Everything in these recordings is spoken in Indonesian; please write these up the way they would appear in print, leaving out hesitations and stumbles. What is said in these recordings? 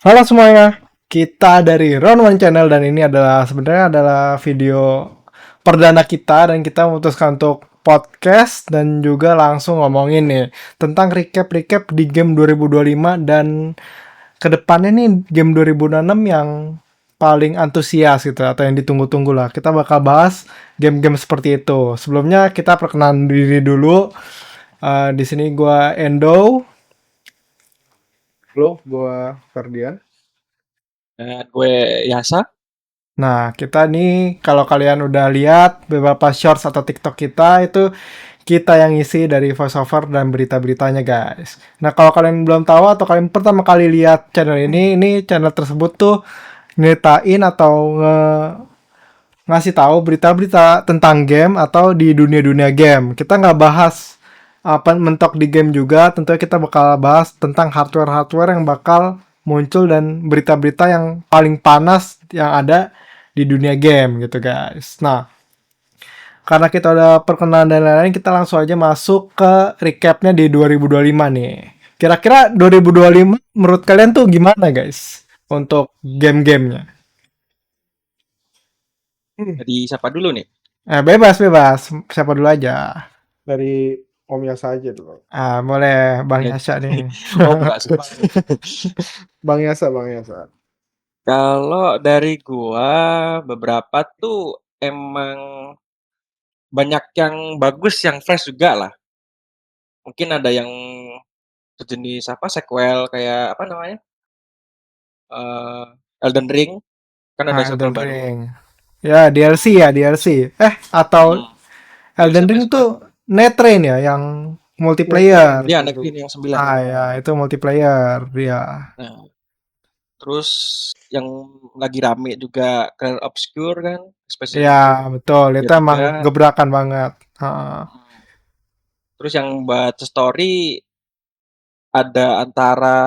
Halo semuanya, kita dari Round One Channel dan ini sebenarnya adalah video perdana kita dan kita memutuskan untuk podcast dan juga langsung ngomongin nih tentang recap-recap di game 2025 dan kedepannya nih game 2026 yang paling antusias gitu atau yang ditunggu-tunggu lah. Kita bakal bahas game-game seperti itu. Sebelumnya kita perkenalan diri dulu. Di sini gua Endo. Halo, gua Ferdian. Dan gue Yasa. Nah, kita nih kalau kalian udah lihat beberapa shorts atau TikTok kita itu kita yang isi dari voiceover dan berita-beritanya guys. Nah, kalau kalian belum tahu atau kalian pertama kali lihat channel ini channel tersebut tuh nyeritain atau ngasih tahu berita-berita tentang game atau di dunia-dunia game. Kita nggak bahas apa mentok di game juga, tentunya kita bakal bahas tentang hardware-hardware yang bakal muncul dan berita-berita yang paling panas yang ada di dunia game gitu guys. Nah, karena kita udah perkenalan dan lain-lain, kita langsung aja masuk ke recapnya di 2025 nih. Kira-kira 2025 menurut kalian tuh gimana guys untuk game-gamenya? Jadi siapa dulu nih? Bebas bebas, siapa dulu aja. Dari Om Yasa aja dulu. Boleh Bang Ya. Yasha nih. Oh, enggak sempat. Bang Yasa, Bang Yasa. Kalau dari gua beberapa tuh emang banyak yang bagus, yang fresh juga lah. Mungkin ada yang sejenis apa sequel kayak apa namanya? eh Elden Ring kan ada sequel Elden baru. Ring. Ya, DLC ya, DLC. Atau Hmm. Elden DLC Ring PS4. tuh Netrane ya yang Netrun multiplayer. Dia itu. Next yang 9. Ya, itu multiplayer dia. Nah, terus yang lagi rame juga Clair Obscur kan, Ya, especially betul. dia Itu emang juga. gebrakan banget. Heeh. Hmm. Terus yang baca story ada antara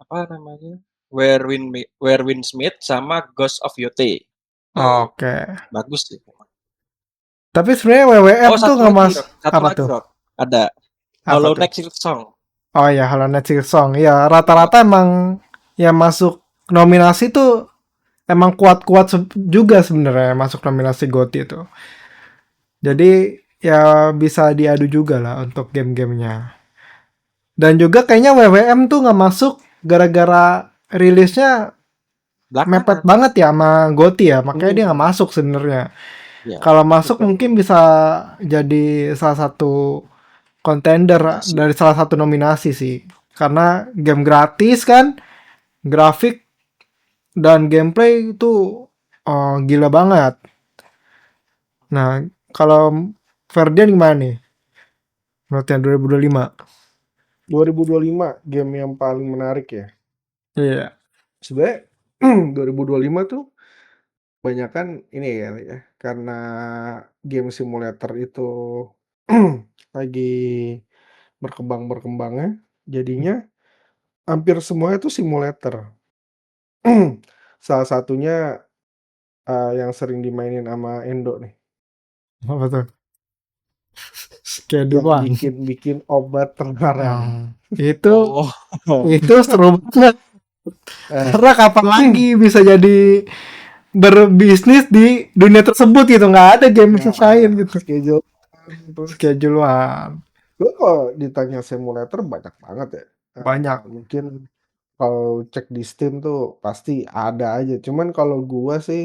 apa namanya? Where Wind Smith sama Ghost of Yote. Tuh Oke. bagus sih. Tapi sebenarnya WWF Oh, tuh satu nggak lagi, mas Rock. Satu apa lagi, tuh? Rock. Ada Apa Hollow tuh? Knight Silk Song. Oh ya, Hollow Knight Silksong. Ya, Ba- rata-rata emang yang masuk nominasi tuh emang kuat-kuat juga sebenarnya masuk nominasi GOTY itu. Jadi ya bisa diadu juga lah untuk game-gamenya. Dan juga kayaknya WWM tuh nggak masuk gara-gara rilisnya mepet Belakangan. banget ya sama GOTY ya, makanya dia nggak Hmm. masuk sebenarnya. Ya, Kalau masuk betul. mungkin bisa jadi salah satu contender Nominasi. dari salah satu nominasi sih. Karena game gratis kan, grafik dan gameplay itu gila banget. Nah, kalau Ferdian gimana nih? Menurut yang 2025? 2025 game yang paling menarik ya. Iya. Sebenarnya 2025 tuh banyakan ini ya, karena game simulator itu lagi berkembangnya, jadinya hampir semuanya tuh simulator. Salah satunya yang sering dimainin sama Endo nih, Apa tuh? Schedule yang One. bikin obat terlarang. Itu Oh. itu seru banget. Eh, Karena kapan lagi bisa jadi berbisnis di dunia tersebut gitu, nggak ada game yang lain nah, gitu. schedule terus Schedule One. gue kalau ditanya simulator banyak banget ya. Banyak. Mungkin kalau cek di Steam tuh pasti ada aja. Cuman kalau gua sih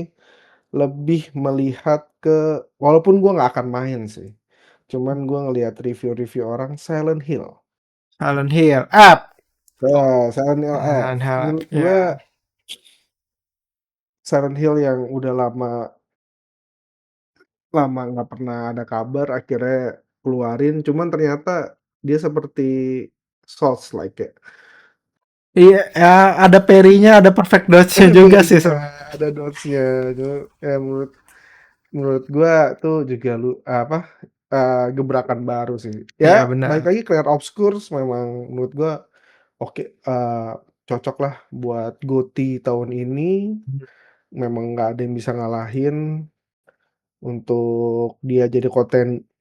lebih melihat ke, walaupun gua nggak akan main sih. Cuman gua ngelihat review-review orang Silent Hill. Silent Hill App. Nah, Silent Hill Silent F. Hill Menurut gua ya. Silent Hill yang udah lama lama nggak pernah ada kabar akhirnya keluarin. Cuman ternyata dia seperti Souls-like ya. Iya, ya ada perinya, ada perfect dodge-nya juga sih Berinya sebenarnya. ada dodge-nya. Ya, menurut gua tuh juga apa, gebrakan baru sih. Ya Iya balik benar. lagi Clair Obscurs memang menurut gua oke, cocok lah buat GOTY tahun ini. Memang nggak ada yang bisa ngalahin untuk dia jadi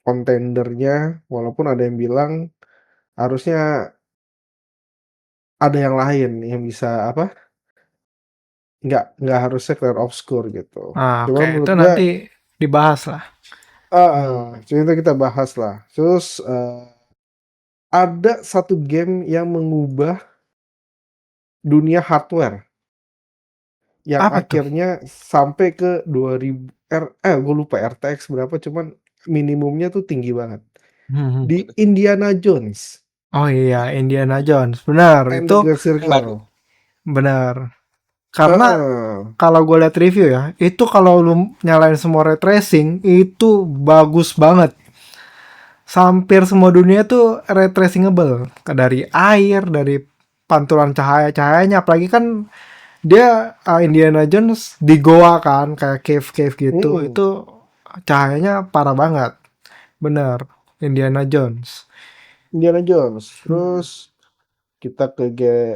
kontendernya, walaupun ada yang bilang harusnya ada yang lain yang bisa apa, nggak harusnya Clair Obscur gitu. Ah, Cuma oke, itu menurut gua nanti dibahas lah. itu kita bahas lah. Terus, ada satu game yang mengubah dunia hardware, yang Apa tuh? akhirnya sampai ke 2000 gue lupa RTX berapa, cuman minimumnya tuh tinggi banget. Hmm. Di Indiana Jones Oh iya, Indiana Jones. Benar, and the itu Great Yang baru. Circle. benar. Karena Heeh. kalau gue lihat review ya, itu kalau lu nyalain semua ray tracing itu bagus banget. Hampir semua dunia tuh ray tracingable. Dari air, dari pantulan cahaya-cahayanya. Apalagi kan dia Indiana Jones di goa kan, kayak cave-cave gitu. Mhm. Itu cahayanya parah banget. Bener, Indiana Jones. Indiana Jones. Hmm, Terus kita ke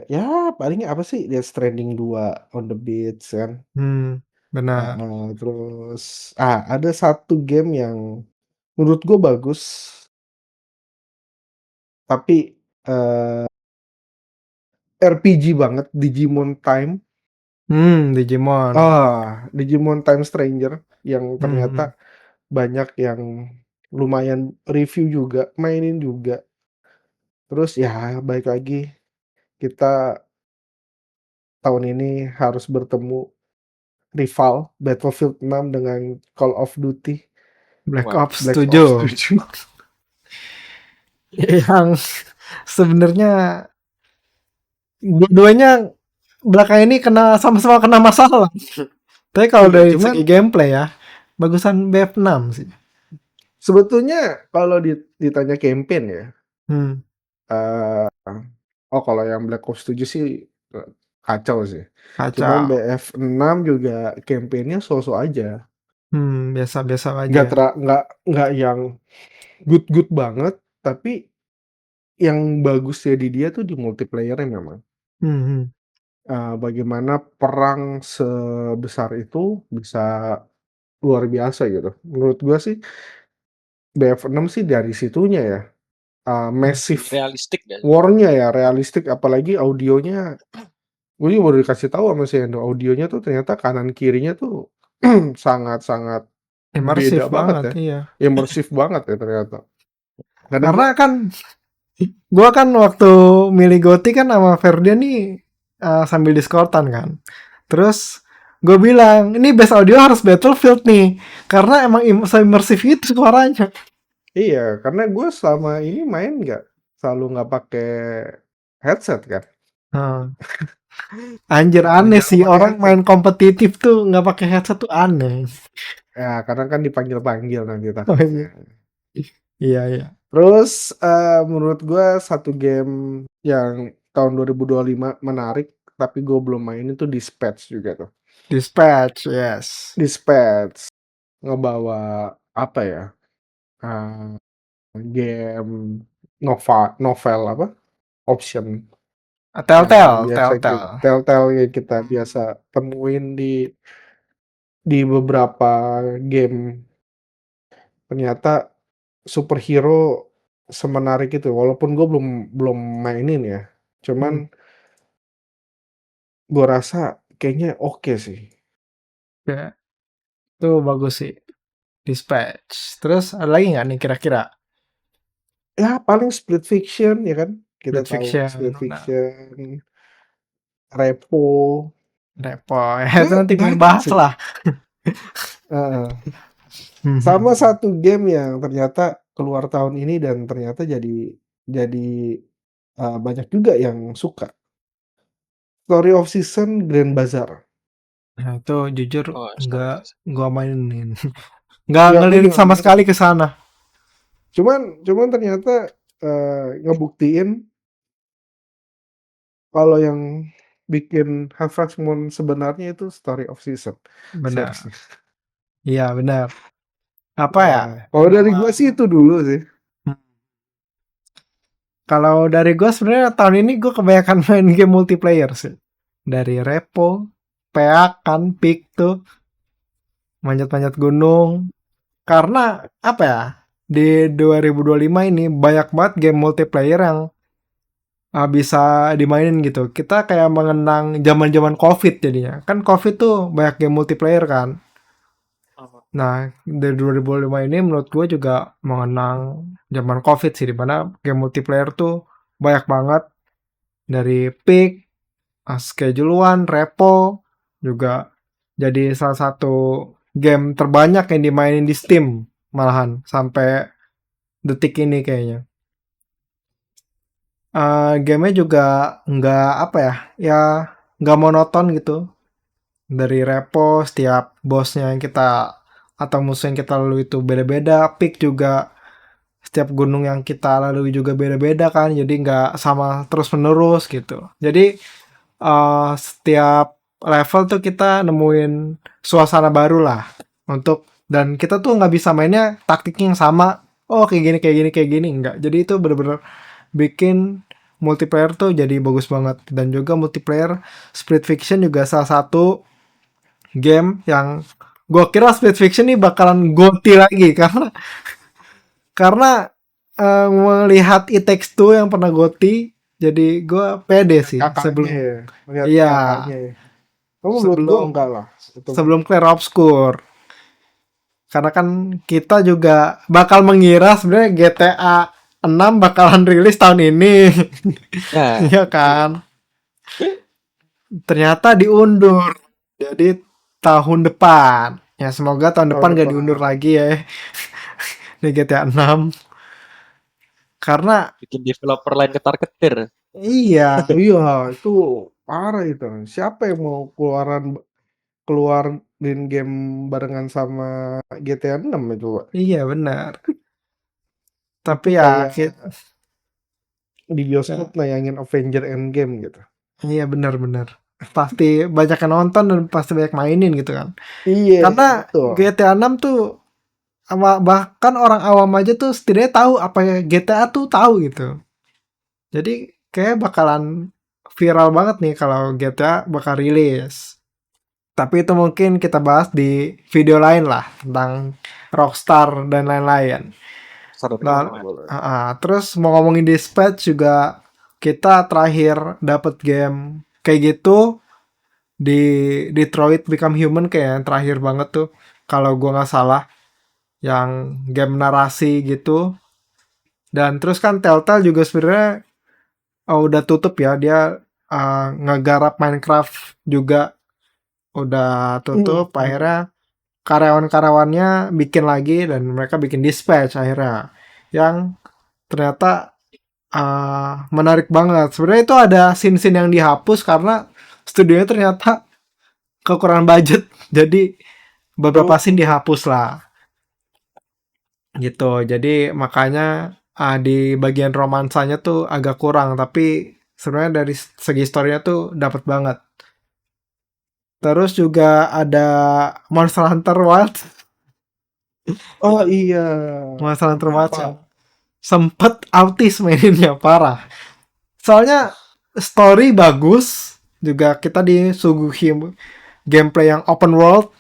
ya paling apa sih, Death Stranding 2 on the Beach kan. benar. Terus ada satu game yang menurut gue bagus, tapi RPG banget, Digimon Time. Digimon. Digimon Time Stranger yang ternyata Hmm, banyak yang lumayan review juga, mainin juga. Terus ya baik lagi, kita tahun ini harus bertemu rival Battlefield 6 dengan Call of Duty Black Waduh. Ops Black Ops 7. 7. Yang sebenarnya dua-duanya belakang ini sama-sama kena masalah. Tapi kalau Iya, dari cuman segi gameplay ya, bagusan BF6 sih. sebetulnya kalau ditanya campaign ya, Hmm, eee, kalau yang Black Ops 7 sih, kacau sih. Cuman kacau. BF6 juga campaign-nya so-so aja. Biasa-biasa aja. Nggak yang good banget, tapi yang bagusnya di dia tuh di multiplayer-nya memang. Hmm, hmm. Bagaimana perang sebesar itu bisa luar biasa gitu. Menurut gua sih BF6 sih dari situnya ya, massive Realistik ya. war-nya ya, realistik, apalagi audionya. Gue juga baru dikasih tahu sama si Endo, audionya tuh ternyata kanan kirinya tuh sangat-sangat Imersif beda banget banget, ya, iya. imersif banget ya ternyata. Karena Karena gua kan gua kan waktu milih Goti kan sama Ferdian nih sambil Discordan kan. Terus gue bilang, ini base audio harus Battlefield nih. Karena emang imersif itu suaranya. iya, karena gue selama ini main selalu nggak pakai headset kan. Hmm. Anjir aneh Jarang sih, pakai orang headset. main kompetitif tuh nggak pakai headset tuh aneh. Ya, karena kan dipanggil-panggil nanti Oh takutnya. iya. Iya, iya. Terus, menurut gua satu game yang tahun 2025 menarik, tapi gue belum main itu Dispatch juga tuh. Dispatch, yes. Dispatch ngebawa apa ya, eee, game novel apa, option yang Telltale, biasa Telltale. Telltale yang kita biasa temuin di beberapa game. Ternyata superhero semenarik itu, walaupun gue belum belum mainin ya, Hmm. cuman gue rasa kayaknya oke sih. Ya, itu bagus sih. Dispatch. Terus ada lagi nggak nih kira-kira? Ya paling Split Fiction ya kan, kita Split tahu Fiction. Split Nah, Fiction, Repo, Repo. ya Itu nanti gue banyak bahas sih. lah. Heeh. Sama Hmm. satu game yang ternyata keluar tahun ini dan ternyata jadi banyak juga yang suka, Story of Season Grand Bazaar. Nah, itu jujur Oh, nggak Story. gua mainin. Nggak Ya gue ngelirik juga sama main. sekali ke sana. Cuman ternyata, ngebuktiin kalau yang bikin Harvest Moon sebenarnya itu Story of Season, Benar. seriesnya. Iya, benar. Apa ya? Kalau dari Nama gua sih itu dulu sih. Kalau dari gue sebenarnya tahun ini gue kebanyakan main game multiplayer sih. Dari Repo, Peakan, Peak tuh, manjat-manjat gunung. Karena apa ya? Di 2025 ini banyak banget game multiplayer yang bisa dimainin gitu. Kita kayak mengenang zaman-zaman Covid jadinya. Kan Covid tuh banyak game multiplayer kan. Oh, Nah, dari 2005 ini menurut gue juga mengenang zaman Covid sih, dimana game multiplayer tuh banyak banget dari Peak, Schedule One, Repo, juga jadi salah satu game terbanyak yang dimainin di Steam malahan sampai detik ini kayaknya. Gamenya juga nggak apa ya, ya nggak monoton gitu. Dari repo setiap bosnya yang kita atau musuh yang kita lalui itu beda-beda. Peak juga setiap gunung yang kita lalui juga beda-beda kan. Jadi nggak sama terus menerus gitu. Jadi setiap level tuh kita nemuin suasana baru lah untuk dan kita tuh nggak bisa mainnya taktiknya yang sama. Oh kayak gini kayak gini kayak gini enggak. Jadi itu bener-bener bikin multiplayer tuh jadi bagus banget dan juga multiplayer Split Fiction juga salah satu game yang gue kira Split Fiction nih bakalan GOTY lagi karena melihat It Takes Two yang pernah GOTY jadi gue pede sih Kakaknya ya, melihat iya kakaknya ya. Kamu menurut gua sebelum enggak lah. Itu sebelum Clear Obscure karena kan kita juga bakal mengira sebenarnya GTA 6 bakalan rilis tahun ini ya, iya kan ternyata diundur jadi tahun depan ya semoga tahun tahun depan gak diundur depan. lagi ya di GTA 6 karena bikin developer lain ketar-ketir. iya Iya, itu parah itu. Siapa yang mau keluarin game barengan sama GTA 6 itu, Pak? iya benar Itu tapi ya kayak di bioskop nayangin Avenger Endgame gitu. iya benar-benar pasti banyak yang nonton dan pasti banyak mainin gitu kan Iya, karena betul. GTA 6 tuh bahkan orang awam aja tuh setidaknya tahu apa ya GTA tuh tahu gitu jadi kayak bakalan viral banget nih kalau GTA bakal rilis tapi itu mungkin kita bahas di video lain lah tentang Rockstar dan lain-lain. Seru Nah, Boleh, boleh. terus mau ngomongin Dispatch juga kita terakhir dapat game kayak gitu di Detroit Become Human kayak yang terakhir banget tuh kalau gua nggak salah yang game narasi gitu dan terus kan Telltale juga sebenarnya udah tutup ya dia ngegarap Minecraft juga udah tutup Hmm. akhirnya karyawan-karyawannya bikin lagi dan mereka bikin Dispatch akhirnya yang ternyata menarik banget. Sebenarnya itu ada scene-scene yang dihapus karena studionya ternyata kekurangan budget. Jadi beberapa scene Oh, dihapus lah gitu. Jadi makanya di bagian romansanya tuh agak kurang tapi sebenarnya dari segi story-nya tuh dapat banget. Terus juga ada Monster Hunter Wilds. oh iya. Monster Hunter Wilds yang Apa? sempet autis maininnya parah. Soalnya story bagus, juga kita disuguhi gameplay yang open world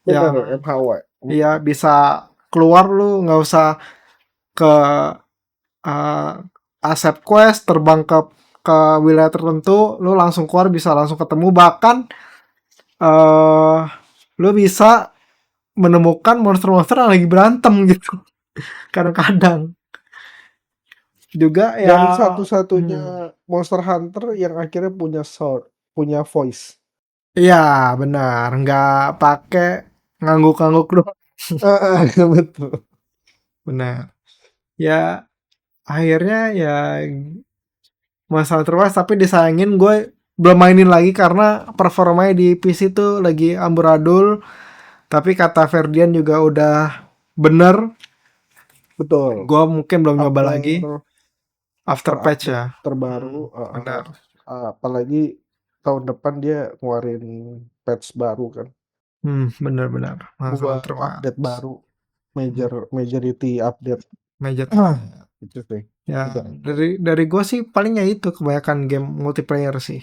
Bener, yang MHW. ya bisa keluar lu nggak usah ke uh, accept quest terbang ke wilayah tertentu lu langsung keluar bisa langsung ketemu bahkan uh, lu bisa menemukan monster-monster yang lagi berantem gitu kadang-kadang juga ya Dan satu-satunya hmm, Monster Hunter yang akhirnya punya sound, punya voice. iya benar nggak pakai ngangguk-ngangguk doang Ah, betul. benar ya akhirnya ya masalah terbatas tapi disayangin gue belum mainin lagi karena performanya di PC tuh lagi amburadul tapi kata Ferdian juga udah bener Betul. gue mungkin belum nyoba After lagi after patch terupdate ya terbaru, benar apalagi tahun depan dia ngeluarin patch baru kan. benar-benar masalah Update terbatas baru, majority update. major Itu sih. ya Udah. dari gue sih palingnya itu kebanyakan game multiplayer sih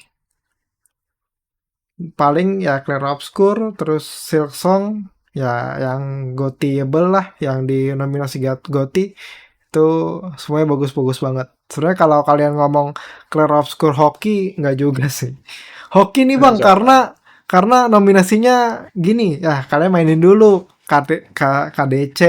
paling ya Clear Obscure terus Silksong ya yang GOTY-able lah yang di nominasi GOTY itu semuanya bagus-bagus banget. Sebenarnya kalau kalian ngomong Clair Obscur hoki nggak juga sih. Hoki nih bang, Siapa? karena nominasinya gini ya, kalian mainin dulu KDC,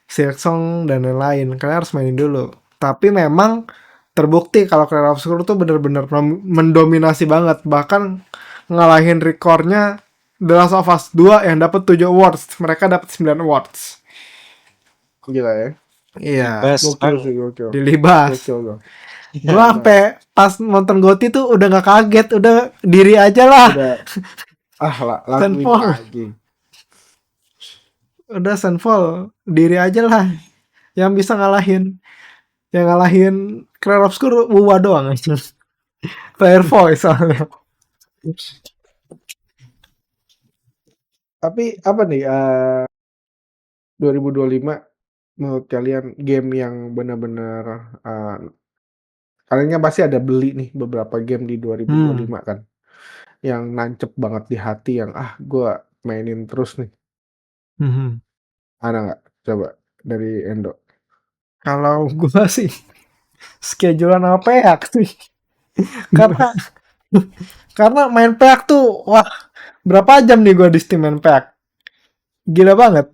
Silksong dan lain-lain. Kalian harus mainin dulu. Tapi memang terbukti kalau Clair Obscur tuh bener-bener mendominasi banget, bahkan ngalahin rekornya The Last of Us 2 yang dapat 7 awards, mereka dapat 9 awards. Gila ya. Iya, Libas Gokil bang. sih, gokil. dilibas. Gokil dong. Gua sampai pas nonton GOTY tuh udah nggak kaget, udah diri aja lah. Udah lakuin Senfol. lagi. Udah Senfol, diri aja lah yang bisa ngalahin. Yang ngalahin Clair Obscur Wuwa doang. Player voice soalnya. Tapi apa nih 2025 menurut kalian game yang benar-benar kalian kan pasti ada beli nih beberapa game di 2025 kan yang nancep banget di hati yang gua mainin terus nih. Ada nggak? Coba dari Endo. Kalau gua sih schedulean apa ya sih? Karena main peak tuh wah, berapa jam nih gua di Steam main peak? Gila banget.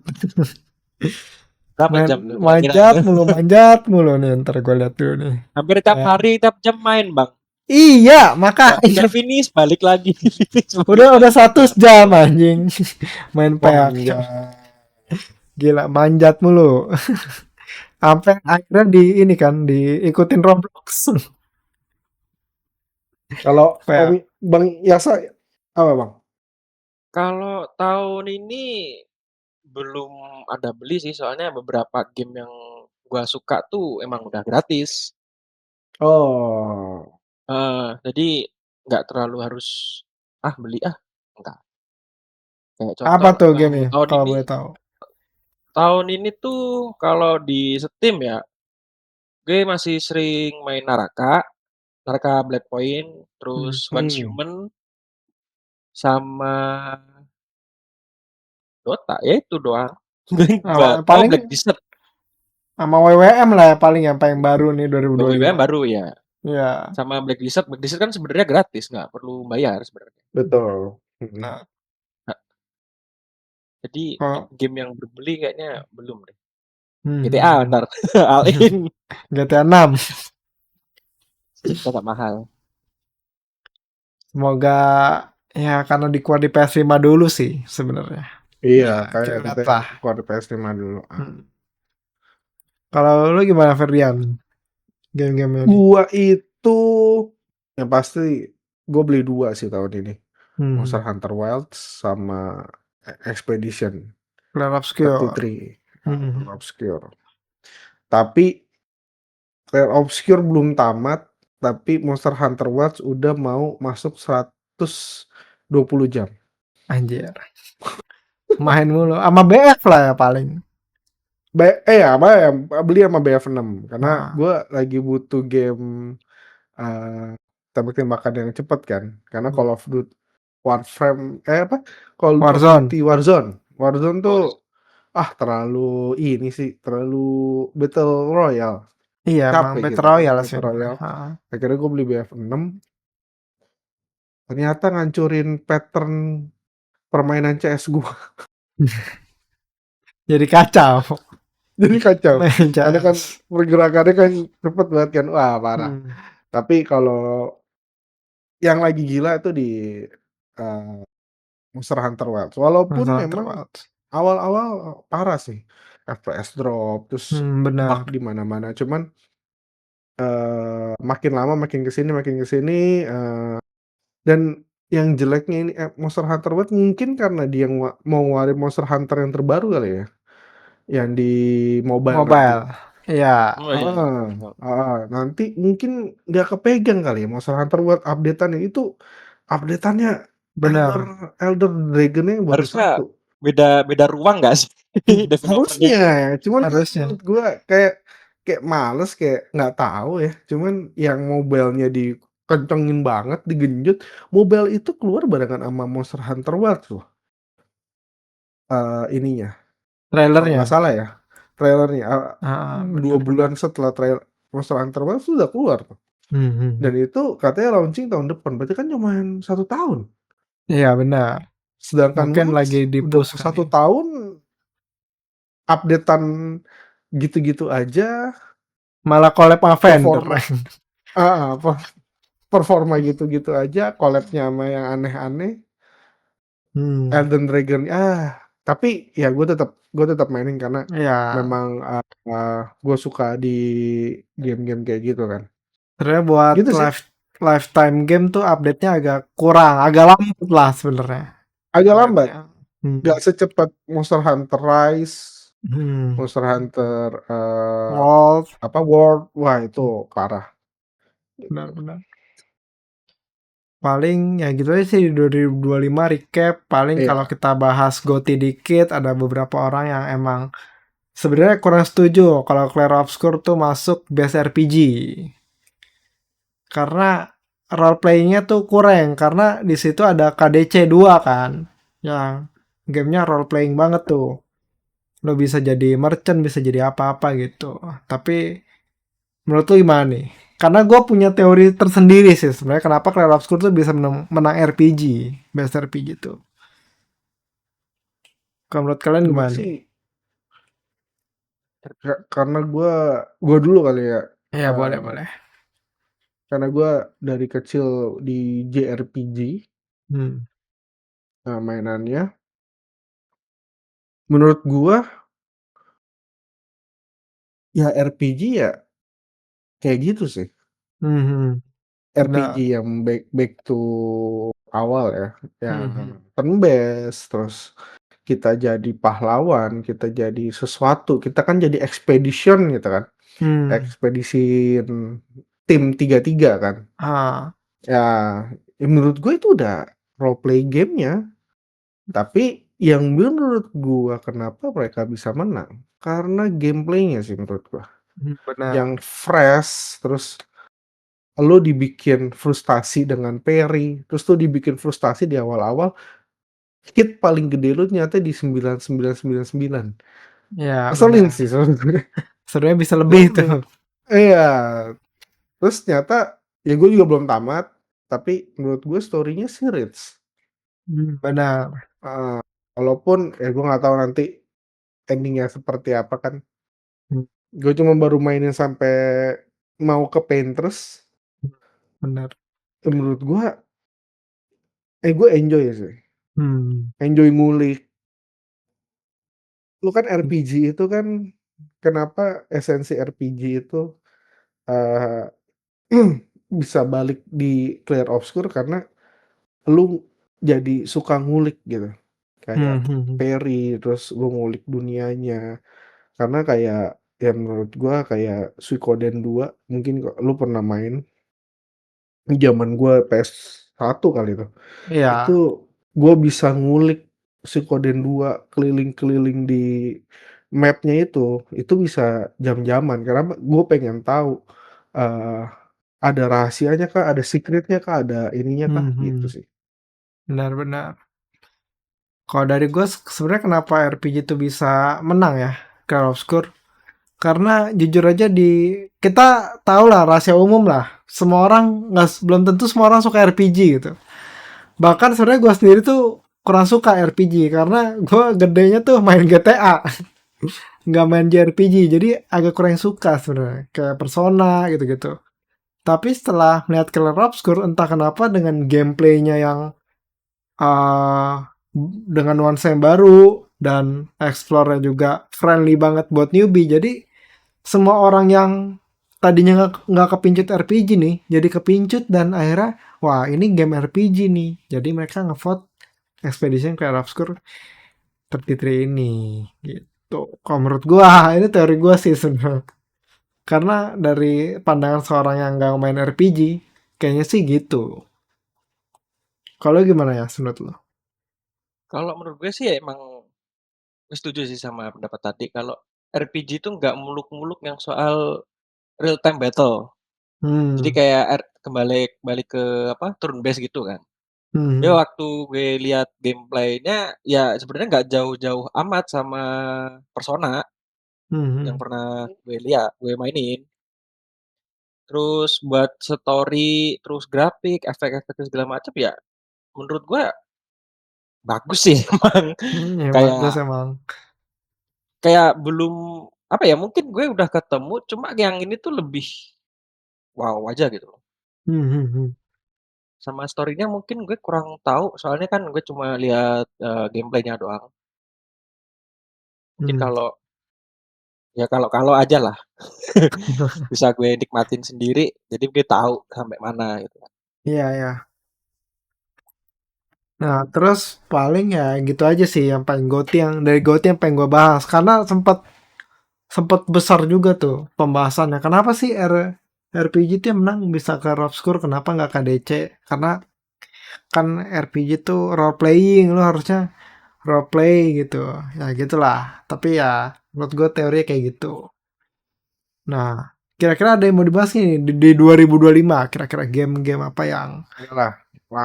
Berapa jam tuh manjat mulu nih, ntar gue lihat dulu nih. Hampir tiap hari, tiap jam main bang. Iya, makanya Udah finish, balik lagi. udah 100 jam anjing main peak. Gila, manjat mulu. Sampai akhirnya ini kan diikutin Roblox. Kalau Bang Yasa apa bang? Kalau tahun ini belum ada beli sih, soalnya beberapa game yang gua suka tuh emang udah gratis. Oh. Jadi nggak terlalu harus beli enggak. Kayak Apa contoh tuh game kalau boleh tahu? tahun ini tuh kalau di Steam ya, gue masih sering main Naraka Black Point, terus Once Human, sama Dota, ya itu doang. Paling Black Desert. sama WWM lah paling yang paling baru nih 2025. WWM baru ya. Iya. Sama Black Desert kan sebenarnya gratis, nggak perlu bayar sebenarnya. Betul. Nah, jadi game yang berbeli kayaknya belum deh. GTA ntar all in. GTA 6. Tetap mahal. Semoga ya karena dikeluar di PS5 dulu sih sebenarnya. Iya, kayak kita keluar PS5 dulu. Kalau lu gimana Ferdian? Game-game ini? Gua itu yang pasti gue beli 2 sih tahun ini. Monster Hunter Wilds sama Expedition. Clair Obscur. 33. Obscure. Tapi Clair Obscure belum tamat, tapi Monster Hunter Wilds udah mau masuk 120 jam. Anjir. Main mulu sama BF lah ya paling. Beli sama BF6 karena gue lagi butuh game tembak-tembakan yang cepet kan. Karena Call of Duty Warframe Call of Duty Warzone tuh terlalu ini sih, terlalu Battle Royale. Iya, capek Battle gitu. Royale Battle Royale. Akhirnya gue beli BF6. Ternyata ngancurin pattern permainan CS gue. Jadi kacau. Karena kan pergerakannya kan cepet banget kan. Wah, parah. Tapi kalau yang lagi gila itu di Monster Hunter Wilds. Walaupun memang awal-awal parah sih. FPS drop, terus bug di mana-mana. Cuman makin lama makin kesini dan yang jeleknya ini Monster Hunter World mungkin karena dia mau ngeluarin Monster Hunter yang terbaru kali ya, yang di mobile. Iya. Nanti mungkin nggak kepegang kali ya Monster Hunter World updateannya itu benar. Elder Dragon-nya baru harusnya 1. beda ruang nggak sih? Harusnya, cuman menurut gue kayak males, kayak nggak tahu ya. Cuman yang mobile-nya dikencengin banget, digenjot. Mobile itu keluar barengan sama Monster Hunter Wilds loh. Ininya. Trailernya. Nggak salah ya. trailernya, Heeh, 2 bener bener. bulan setelah Monster Hunter World sudah keluar tuh. Dan Mhm. itu katanya launching tahun depan, berarti kan cuman 1 tahun. Iya benar. Sedangkan Mungkin Worlds lagi udah di-push mau kali. 1 tahun, update-an gitu-gitu aja, Malah collab Avenger. performa heeh, performa gitu-gitu aja, collab-nya sama yang aneh-aneh, Hmm. Elden Dragon, tapi ya gue tetap mainin karena Iya. memang, gue suka di game-game kayak gitu kan. Sebenarnya buat Gitu sih, lifetime game tuh update-nya agak kurang, agak lambat lah sebenarnya agak lambat, update-nya. nggak Hmm. secepat Monster Hunter Rise, Hmm. Monster Hunter, World. World, wah itu parah, gitu. Benar-benar. Paling ya gitu aja sih di 2025 recap. Paling kalau Iya, kita bahas GOTY dikit, ada beberapa orang yang emang sebenarnya kurang setuju kalau Clair Obscur tuh masuk Best RPG. Karena role playing-nya tuh kurang karena di situ ada KDC 2 kan. Yang gamenya role playing banget tuh. Lo bisa jadi merchant, bisa jadi apa-apa gitu. Tapi menurut lo gimana nih? Karena gue punya teori tersendiri sih sebenarnya kenapa Clair Obscur tuh bisa menang RPG, best RPG gitu. Kalau menurut kalian gue gimana nih? sih karena gue dulu kali ya, Ya boleh eee, boleh. karena gue dari kecil di JRPG, Hmm. mainannya, menurut gue ya RPG ya kayak gitu sih. Hmm. RPG Benar. yang back back to awal ya, yang Hmm. turn based, terus kita jadi pahlawan, kita jadi sesuatu, kita kan jadi expedition gitu kan, Hmm. ekspedisi tim 33 kan. Ah. Ya, menurut gue itu udah role play game-nya, tapi yang menurut gue kenapa mereka bisa menang, karena gameplay-nya sih menurut gue, yang Benar. fresh, terus lo dibikin frustasi dengan parry, terus lo dibikin frustasi di awal-awal, hit paling gede lu ternyata di 9999. Ya Ngeselin benar. sih sebenarnya. Sebenarnya bisa lebih Cuman tuh. iya, terus ternyata ya gue juga belum tamat, tapi menurut gue story-nya sih rich. Benar. Heeh, walaupun ya gue nggak tahu nanti ending-nya seperti apa kan. Hmm. Gue cuma baru mainin sampai mau ke Painters, Benar. menurut gue enjoy sih, Hmm. enjoy ngulik. Lu kan RPG itu kan, kenapa esensi RPG itu, eee, bisa balik di Clair Obscur karena lu jadi suka ngulik gitu, kayak Mhm. Perry, terus lu ngulik dunianya. Karena kayak ya menurut gua kayak Suikoden 2 mungkin lu pernah main, zaman gua PS1 kali itu Iya. gua bisa ngulik Suikoden 2 keliling-keliling di map-nya itu bisa jam-jaman karena gue pengen tahu, eee, ada rahasianya kah, ada secret-nya kah, ada ininya kah, gitu Mhm. sih. Benar benar. Kalau dari gue sebenarnya kenapa RPG itu bisa menang ya Call Obscur? Karena jujur aja kita tahu lah rahasia umum lah. Semua orang nggak belum tentu semua orang suka RPG gitu. Bahkan sebenarnya gue sendiri tuh kurang suka RPG karena gue gedenya tuh main GTA, nggak main JRPG. Jadi agak kurang suka sebenarnya kayak Persona gitu-gitu. Tapi setelah melihat Killer Obscure entah kenapa dengan gameplaynya yang ah, dengan nuansa yang baru dan explore-nya juga friendly banget buat newbie. Jadi semua orang yang tadinya nggak kepincut RPG nih, jadi kepincut dan akhirnya wah ini game RPG nih. Jadi mereka ngevote Expedition Clair Obscur 33 ini gitu. Kalau menurut gua ini teori gua sih sebenarnya. Karena dari pandangan seorang yang nggak main RPG, kayaknya sih gitu. Kalau gimana ya menurut lo? Kalau menurut gue sih ya emang gue setuju sih sama pendapat tadi kalau RPG itu nggak muluk-muluk yang soal real time battle. Jadi Hmm. kayak kembali balik ke apa turn based gitu kan. Ya Hmm. waktu gue lihat gameplaynya ya sebenarnya nggak jauh-jauh amat sama Persona. yang Mhm. pernah gue mainin. Terus buat story, terus grafik, efek-efek segala macam ya menurut gue bagus sih emang. Ya bagus Kayak emang. kayak belum apa ya, mungkin gue udah ketemu cuma yang ini tuh lebih wow aja gitu loh. Mhm mhm. Sama story-nya mungkin gue kurang tahu soalnya kan gue cuma lihat gameplay-nya doang. Mungkin Mmm. kalau ya kalau aja lah bisa gue nikmatin sendiri jadi gue tahu sampai mana gitu. Iya iya. Nah, terus paling ya gitu aja sih yang paling GOTY yang dari GOTY yang pengen gua bahas, karena sempet sempet besar juga tuh pembahasannya. Kenapa sih RPG itu yang menang bisa ke Rob Score, kenapa nggak ke DC? Karena kan RPG tuh role playing, lo harusnya role play gitu. Ya gitulah. Tapi ya menurut gue teorinya kayak gitu. Nah, kira-kira ada yang mau dibahas nih di 2025, kira-kira game-game apa yang Ayolah,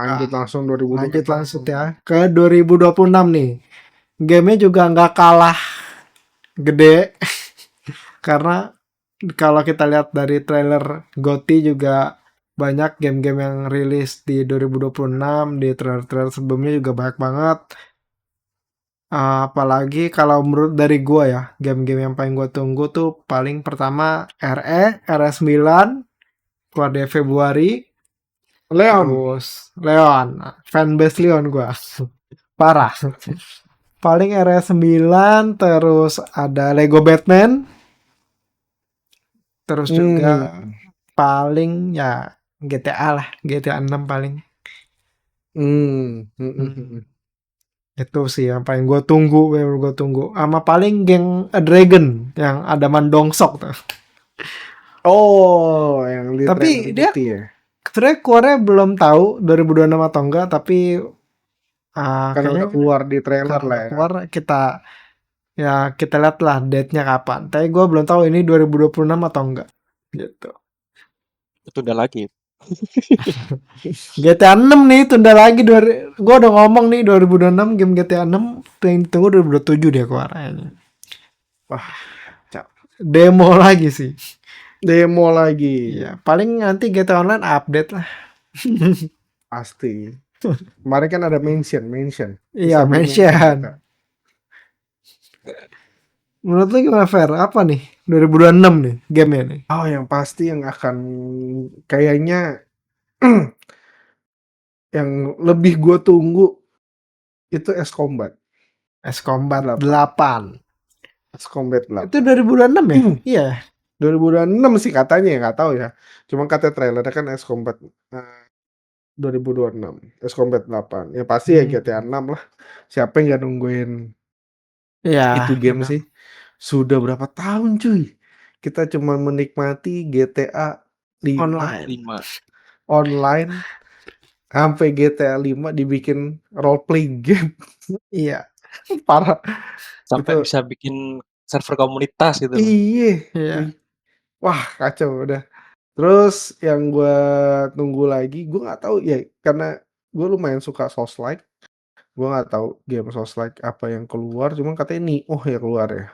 ah, lanjut langsung lanjut 2026. langsung ya ke 2026 nih. Gamenya juga nggak kalah gede karena kalau kita lihat dari trailer GOTY juga banyak game-game yang rilis di 2026, di trailer-trailer sebelumnya juga banyak banget. Apalagi kalau menurut dari gua ya, game-game yang paling gua tunggu tuh paling pertama RE9 keluar di Februari, Leon. terus Leon, fanbase Leon gua. Parah. Paling RE9, terus ada Lego Batman, terus juga Hmm. paling ya GTA lah, GTA 6 paling. Hmm. Hmm, hmm, hmm, Hmm. hmm. Itu sih yang paling gue tunggu, yang gue tunggu. Sama paling Geng A Dragon yang ada Mandongsok tuh. Oh, yang di trailer Tapi dia putih ya. sebenarnya keluarnya belum tahu 2026 atau enggak, tapi Kan kayaknya udah keluar di trailer kalau lah udah ya. keluar kita lihat lah date-nya kapan. Tapi gue belum tahu ini 2026 atau enggak. Gitu. Itu udah lagi. GTA 6 nih tunda lagi. Gue udah ngomong nih 2026 game GTA 6 yang ditunggu 2027 dia keluarnya. Wah, cap. Demo lagi sih. Demo lagi. Iya, paling nanti GTA Online update lah. Pasti. Kemarin kan ada mention. Iya, Bisa di-mention mention. kita. Menurut lu gimana, Fer? Apa nih? 2026 nih gamenya nih. Oh, yang pasti yang akan kayaknya yang lebih gue tunggu itu S Combat S Combat 8. 8. S Combat Itu 8. 2026 ya? Iya. 2026 sih katanya ya, nggak tahu ya. Cuma kata trailernya kan S Combat 2026. S Combat 8. Ya pasti ya GTA Hmm. 6 lah. Siapa yang nggak nungguin Iya, itu game benar. sih? Sudah berapa tahun cuy? Kita cuma menikmati GTA 5 Online. 5 online sampai GTA 5 dibikin role playing game. Iya. Parah. sampai Itu bisa bikin server komunitas gitu loh. iye. Iya. Wah, kacau udah. Terus yang gue tunggu lagi, gue nggak tahu ya karena gue lumayan suka Souls-like. Gue nggak tahu game Souls-like apa yang keluar, cuman katanya Nioh ya keluar ya.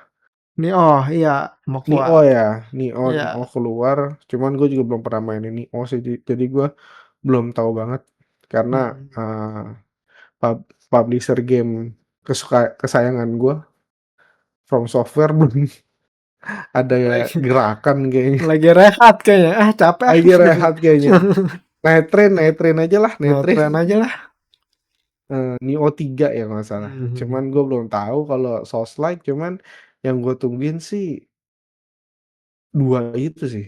Nih oh iya mau keluar. Nioh ya, Nioh Iya. keluar. Cuman gue juga belum pernah mainin Nioh sih, jadi gue belum tahu banget karena Hmm. publisher game kesayangan gue, From Software belum ada Lagi, gerakan kayaknya. lagi rehat kayaknya. Capek. Lagi rehat kayaknya. Night Train aja lah, Night Nah, Train. tren aja lah. Neo 3 ya nggak salah. Hmm. Cuman gue belum tahu kalau Souls-like, cuman yang gue tungguin sih dua itu sih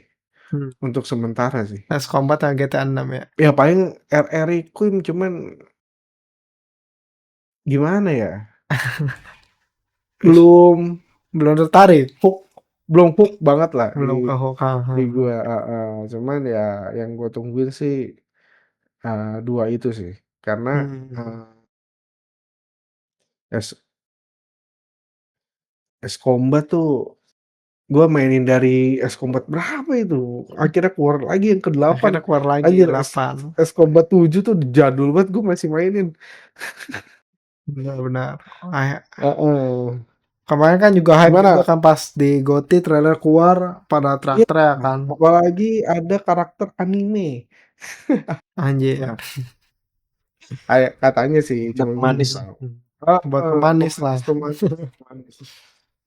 Hmm. untuk sementara sih. S Combat yang GTA 6 ya. Ya paling RR Requiem cuman gimana ya? Belum Belum tertarik. hook, belum hook banget lah Belum ke di Hokage. gua. Cuman ya yang gue tungguin sih dua itu sih. Karena Hmm. S, S Combat tuh gue mainin dari S Combat berapa itu? Akhirnya keluar lagi yang ke-8. Akhirnya keluar lagi Anjir, 8. S Combat 7 tuh jadul banget gue masih mainin. Benar-benar. Ah, Heeh. Kemarin kan juga hype juga Gimana? kan pas di GOTY trailer keluar pada Iya, teriak-teriak kan. apalagi ada karakter anime. Anjir. Katanya sih, Dan cuma gue belum manis. tahu. Buat pemanis lah. Pemanis, pemanis.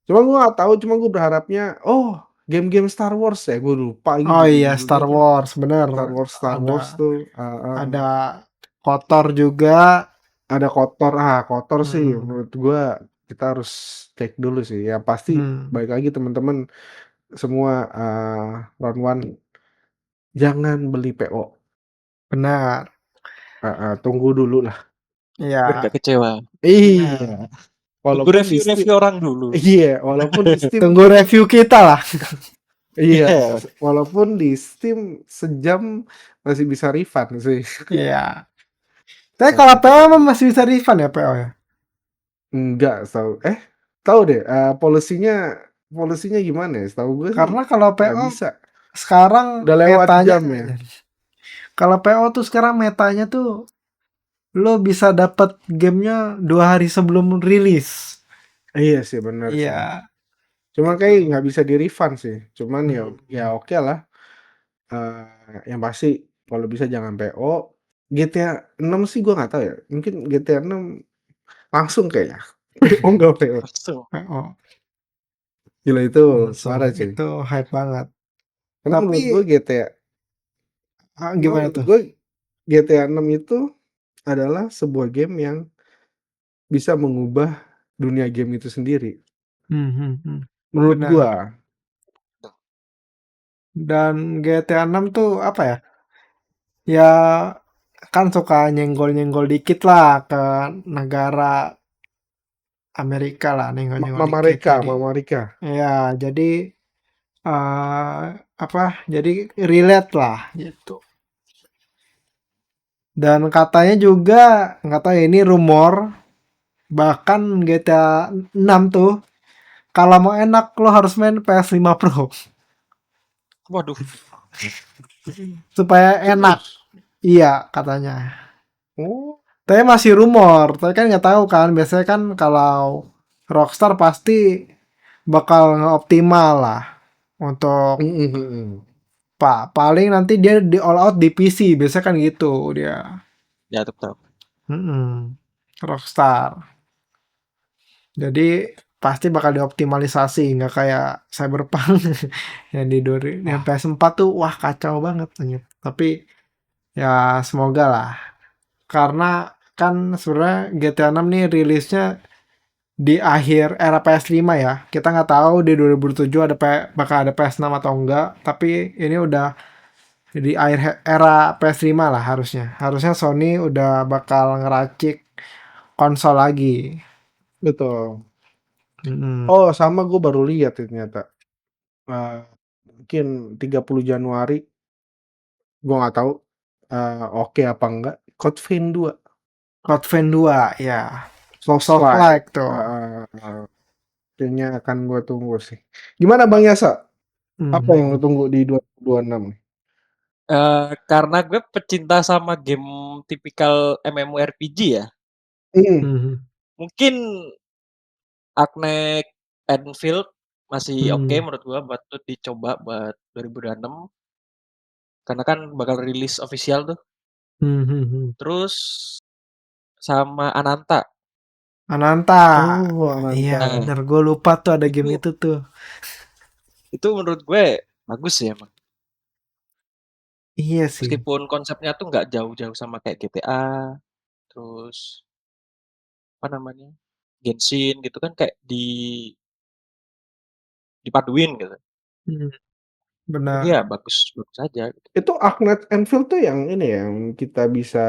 Cuma gue gak tahu, cuma gue berharapnya, oh, game-game Star Wars ya, gue lupa lagi Oh iya, judul-judulnya Star tuh. Wars bener. Star Wars Ada tuh, ada kotor juga. ada kotor, kotor sih, Hmm. menurut gue kita harus cek dulu sih. Ya pasti, Hmm. baik lagi teman-teman semua round one, jangan beli PO. Benar. Tunggu dulu lah. Biar Iya. gak kecewa. Iya, Tunggu walaupun di Steam, review-review orang dulu. iya, walaupun di Steam Tunggu review kita lah. Iya, Iya. walaupun di Steam sejam masih bisa refund sih. Iya. Tapi kalau PO emang masih bisa refund ya PO ya? Enggak, tahu deh, polisinya gimana ya? Setahu gue sih Karena kalau nggak PO bisa. sekarang Udah lewat metanya, jam ya. kalau PO tuh sekarang metanya tuh lo bisa dapat gamenya 2 hari sebelum rilis. Iya sih, benar sih. Iya. Cuma kayak nggak bisa di refund sih. Cuman ya Hmm. oke lah. Yang pasti kalau bisa jangan PO. GTA 6 sih gue nggak tahu ya. Mungkin GTA 6 langsung kayaknya. PO nggak PO. Langsung. PO Gila itu langsung. parah cuy. Itu hype banget. Karena Tapi menurut gue GTA gimana Menurut tuh? gue GTA 6 itu adalah sebuah game yang bisa mengubah dunia game itu sendiri. Menurut Benar. gua. Dan GTA 6 tuh apa ya? Ya kan suka nyenggol-nyenggol dikit lah ke negara Amerika lah, nyenggol-nyenggol Mama dikit. Reka, Jadi Mama Reka. ya, jadi apa? Jadi relate lah gitu. Dan katanya juga nggak tahu ya, ini rumor, bahkan GTA 6 tuh kalau mau enak lo harus main PS5 Pro Waduh. supaya enak. Serius? Iya katanya. Oh. Tapi masih rumor, tapi kan nggak tahu kan. Biasanya kan kalau Rockstar pasti bakal ngeoptimal lah untuk paling nanti dia di all out di PC. Biasanya kan gitu dia. Ya tetap. Rockstar. Jadi pasti bakal dioptimalisasi, nggak kayak Cyberpunk yang yang PS4 tuh wah kacau banget ternyata. Tapi ya semoga lah. Karena kan sebenarnya GTA 6 nih rilisnya di akhir era PS5 ya. Kita nggak tahu di 2007 bakal ada PS6 atau enggak, tapi ini udah di akhir era PS5 lah harusnya. Harusnya Sony udah bakal ngeracik konsol lagi. Betul. Oh, sama gue baru lihat ternyata. Mungkin 30 Januari. Gue nggak tahu oke apa enggak. Code Vein 2. Code Vein 2 ya. Soft Like. like tuh. Kayaknya akan gue tunggu sih. Gimana Bang Yasa? Apa yang lo tunggu di 2026 nih? Karena gue pecinta sama game tipikal MMORPG ya. Mungkin Arknight Endfield masih oke menurut gue buat tuh dicoba buat 2026. Karena kan bakal rilis official tuh. Terus sama Ananta. Ananta. Oh, Ananta. Iya bener, gue lupa tuh ada game itu tuh. Itu menurut gue bagus ya emang. Iya sih. Meskipun konsepnya tuh nggak jauh-jauh sama kayak GTA, terus apa namanya, Genshin gitu kan kayak dipaduin gitu. Benar. Iya bagus bagus aja. Gitu. Itu Arknight Endfield tuh yang ini ya, yang kita bisa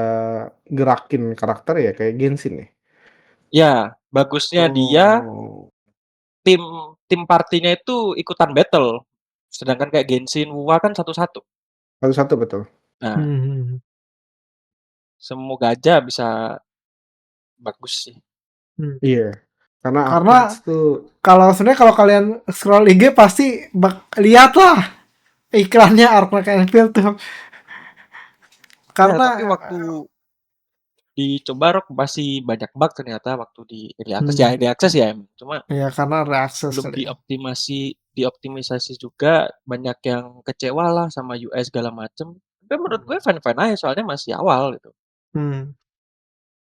gerakin karakter ya kayak Genshin ya. Ya bagusnya dia tim partinya itu ikutan battle. Sedangkan kayak Genshin, WoW kan satu-satu. Satu-satu betul. Nah, semoga aja bisa bagus sih. Iya. Karena tuh kalau sebenarnya kalau kalian scroll IG pasti lihat lah iklannya Arknight Endfield tuh. Karena tapi waktu dicoba Rock masih banyak bug ternyata waktu di early access. Ya Hmm. early access ya emang. Cuma Ya karena reakses belum kali ya. dioptimisasi juga, banyak yang kecewa lah sama UI segala macem. Tapi menurut gue fine-fine aja soalnya masih awal gitu. Hmm.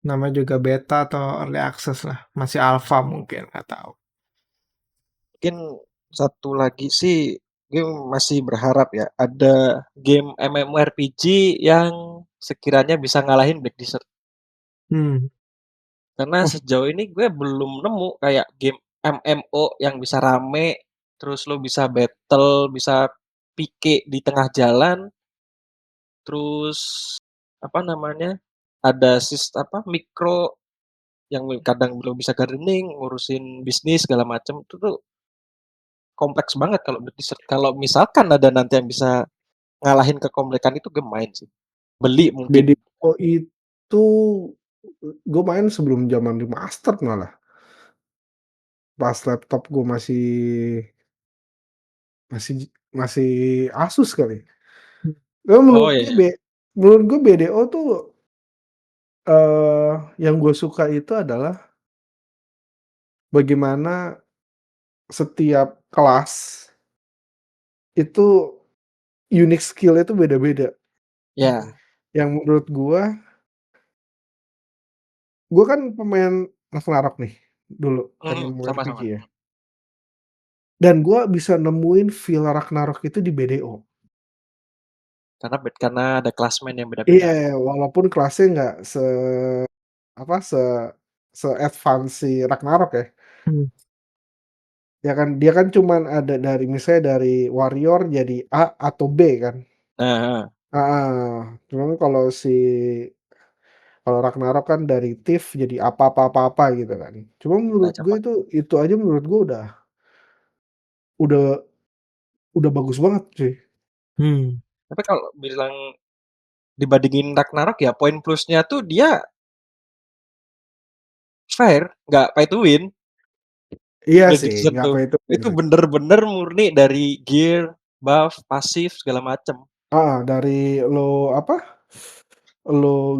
Namanya juga beta atau early access lah. Masih alpha mungkin, nggak tahu. Mungkin satu lagi sih gue masih berharap ya ada game MMORPG yang sekiranya bisa ngalahin Black Desert. Hmm. Karena Oh, sejauh ini gue belum nemu kayak game MMO yang bisa rame, terus lo bisa battle, bisa PK di tengah jalan, terus apa namanya? Ada mikro yang kadang belum bisa gardening, ngurusin bisnis segala macam itu tuh kompleks banget kalau Black Desert. Kalau misalkan ada nanti yang bisa ngalahin kekomplekan itu gue main sih. Beli mungkin. BDO itu gue main sebelum zaman remaster malah. Pas laptop gue masih masih Asus kali. Oh iya, iya. Menurut gue BDO tuh yang gue suka itu adalah bagaimana setiap kelas itu unique skill-nya tuh beda-beda. Ya, Yang menurut gue kan pemain Ragnarok nih dulu, MMORPG sama-sama. ya. Dan gue bisa nemuin feel Ragnarok itu di BDO. Karena ada klasmen yang Iya, beda-beda. walaupun kelasnya nggak apa, se-advance si Ragnarok ya. Hmm. Ya kan, dia kan cuman ada dari misalnya dari warrior jadi A atau B kan. Nah, Heeh, cuman kalau Ragnarok kan dari Thief jadi apa-apa gitu kan. Cuma menurut gue cepat. itu aja menurut gue udah udah bagus banget cuy. Hmm. Tapi kalau bilang dibandingin Ragnarok ya poin plusnya tuh dia fair, nggak pay to win. Iya Black sih, Desert nggak tuh. pay to win Itu sih. bener-bener murni dari gear, buff, pasif segala macem. Dari lo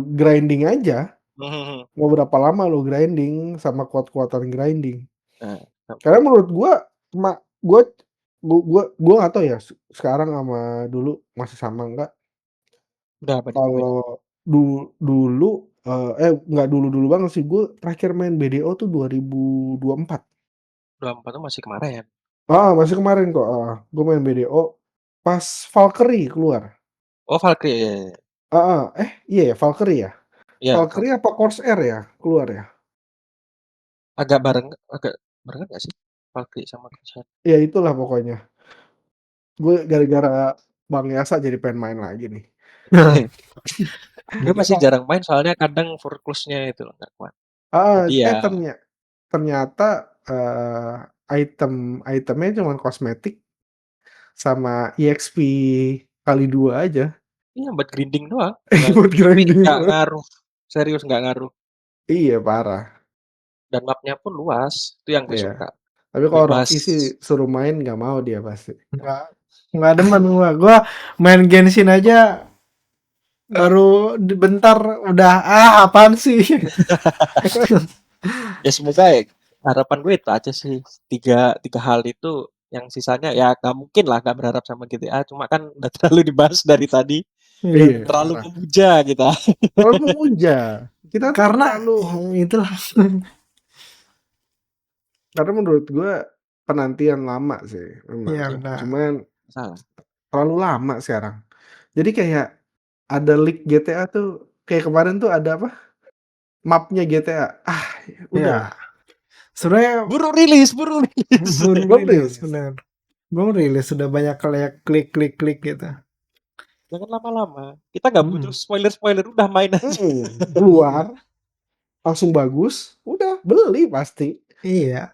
grinding aja, Mhm. mau berapa lama lo grinding sama kuat-kuatan grinding. Nah, Karena menurut gua ma gua nggak tahu ya sekarang sama dulu masih sama nggak. udah apa nih bedanya? Kalau dulu, nggak dulu-dulu banget sih, gue terakhir main BDO tuh 2024. 24 tuh masih kemarin. Masih kemarin kok, gue main BDO pas Valkyrie keluar. Oh Valkyrie, iya, iya. Iya ya Valkyrie ya? Iya, Valkyrie Valkyrie. apa Corsair ya keluar ya? Agak barengan nggak sih? Valkyrie sama Crusader. Ya itulah pokoknya. Gue gara-gara Bang Yasa jadi pengen main lagi nih. Gue masih Apa jarang main soalnya kadang foreclose-nya itu loh nggak kuat. Jadi ya, ternyata, itemnya cuman kosmetik sama EXP kali 2 aja. iya buat grinding doang. Buat Tapi grinding nggak doang. ngaruh. Serius nggak ngaruh. Iya, parah. Dan mapnya pun luas. Itu yang gue Iya. suka. Tapi kalau Bebas. Rocky sih suruh main nggak mau dia pasti. Nggak, nggak demen gua. Gua main Genshin aja baru bentar udah apaan sih? Ya semoga ya, harapan gue itu aja sih. Tiga hal itu yang sisanya ya nggak mungkin lah nggak berharap sama GTA. Cuma kan udah terlalu dibahas dari tadi. Iya. Iya, Terlalu parah. memuja kita. Kalau memuja, kita tuh Karena itulah. karena menurut gua penantian lama sih memang. Iya Ya, benar. Cuman salah. terlalu lama sekarang. Jadi kayak ada leak GTA tuh kayak kemarin tuh ada apa? Mapnya GTA. Udahlah. Iya. Sebenarnya Buru rilis, buru rilis. belum Belum rilis rilis. benar. Belum rilis sudah banyak kayak klik gitu. Jangan lama-lama. Kita nggak butuh Hmm. spoiler-spoiler, udah main aja. Keluar langsung bagus, udah beli pasti. Iya.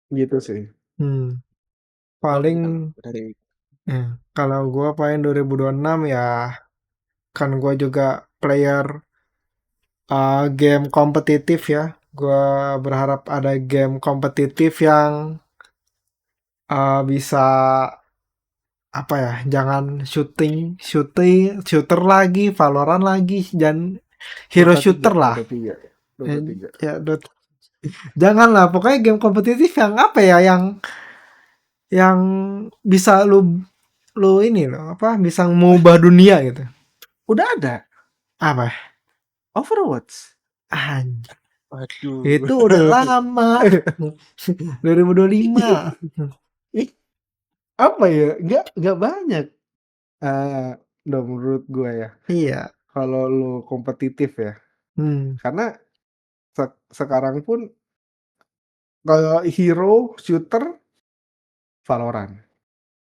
Gitu sih. Kalau Paling yang dari kalau gua paling 2026 ya kan gua juga player game kompetitif ya. Gua berharap ada game kompetitif yang bisa apa ya, jangan shooter lagi, Valorant lagi, dan hero Dota 3, shooter lah. Dota 3, Dota 3. Ya, jangan lah, pokoknya game kompetitif yang apa ya, yang bisa lu ini loh, apa, bisa mengubah dunia gitu. Udah ada Apa? Overwatch. Anjir, Waduh. itu udah lama. 2025. Ih, apa ya? Nggak banyak. Menurut gue ya. Iya. Kalau lu kompetitif ya. Hmm. Karena sekarang pun kalau hero shooter Valorant,